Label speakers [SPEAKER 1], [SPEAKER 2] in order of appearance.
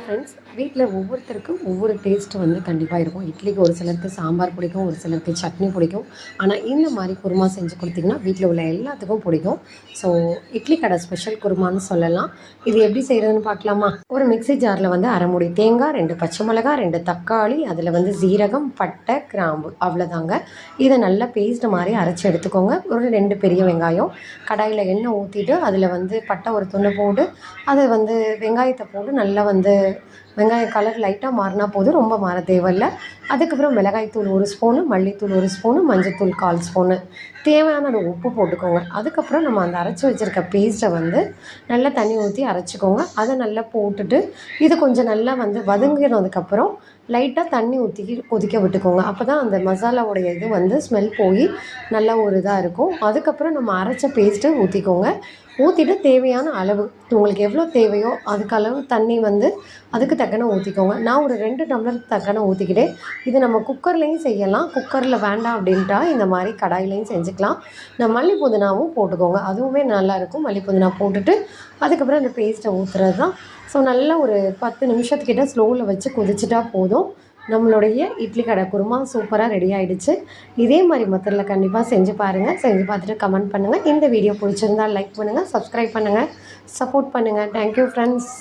[SPEAKER 1] Friends, வீட்டில் ஒவ்வொருத்தருக்கும் ஒவ்வொரு டேஸ்ட் வந்து கண்டிப்பாக இருக்கும். இட்லிக்கு ஒரு சிலருக்கு சாம்பார் பிடிக்கும், ஒரு சிலருக்கு சட்னி பிடிக்கும். ஆனால் இந்த மாதிரி குருமா செஞ்சு கொடுத்தீங்கன்னா வீட்டில் உள்ள எல்லாத்துக்கும் பிடிக்கும். ஸோ இட்லி கடை ஸ்பெஷல் குருமான்னு சொல்லலாம். இது எப்படி செய்கிறதுன்னு பார்க்கலாமா? ஒரு மிக்ஸி ஜாரில் வந்து அரை மூடி தேங்காய், 2 பச்சை மிளகாய், 2 தக்காளி, அதில் வந்து சீரகம், பட்டை, கிராம்பு அவ்வளோதாங்க. இதை நல்லா பேஸ்ட் மாதிரி அரைச்சி எடுத்துக்கோங்க. ஒரு 2 பெரிய வெங்காயம், கடாயில் எண்ணெய் ஊற்றிட்டு அதில் வந்து பட்டை ஒரு துண்டு போட்டு அதை வந்து வெங்காயத்தை போட்டு நல்லா வந்து வெங்காயம் கலர் லைட்டாக மாறினா போதும், ரொம்ப மாற தேவையில்லை. அதுக்கப்புறம் மிளகாய்த்தூள் 1 ஸ்பூனு, மல்லித்தூள் 1 ஸ்பூனு, மஞ்சத்தூள் 1/4 ஸ்பூனு, தேவையான அளவு உப்பு போட்டுக்கோங்க. அதுக்கப்புறம் நம்ம அந்த அரைச்சி வச்சுருக்க பேஸ்ட்டை வந்து நல்லா தண்ணி ஊற்றி அரைச்சிக்கோங்க. அதை நல்லா போட்டுட்டு இது கொஞ்சம் நல்லா வந்து வதங்கினதுக்கப்புறம் லைட்டாக தண்ணி ஊற்றி கொதிக்க விட்டுக்கோங்க. அப்போ தான் அந்த மசாலாவுடைய இது வந்து ஸ்மெல் போய் நல்லா ஒரு இதாக இருக்கும். அதுக்கப்புறம் நம்ம அரைச்ச பேஸ்ட்டை ஊற்றிக்கோங்க. ஊற்றிட்டு தேவையான அளவு உங்களுக்கு எவ்வளோ தேவையோ அதுக்கு அளவு தண்ணி வந்து அதுக்கு தக்கன ஊற்றிக்கோங்க. நான் ஒரு 2 டம்ளருக்கு தக்கன ஊற்றிக்கிட்டேன். இது நம்ம குக்கர்லேயும் செய்யலாம். குக்கரில் வேண்டாம் அப்படின்ட்டா இந்த மாதிரி கடாயிலையும் செஞ்சுக்கலாம். நான் மல்லி புதினாவும் போட்டுக்கோங்க, அதுவுமே நல்லாயிருக்கும். மல்லி புதினா போட்டுட்டு அதுக்கப்புறம் அந்த பேஸ்ட்டை ஊற்றுறது தான். ஸோ நல்லா ஒரு 10 நிமிஷத்துக்கிட்ட ஸ்லோவில் வச்சு கொதிச்சிட்டா போதும். நம்மளுடைய இட்லி கடை குருமா சூப்பராக ரெடி ஆகிடுச்சு. இதே மாதிரி மெத்தடில் கண்டிப்பாக செஞ்சு பாருங்கள். செஞ்சு பார்த்துட்டு கமெண்ட் பண்ணுங்கள். இந்த வீடியோ பிடிச்சிருந்தால் லைக் பண்ணுங்கள், சப்ஸ்கிரைப் பண்ணுங்கள், சப்போர்ட் பண்ணுங்கள். Thank you friends.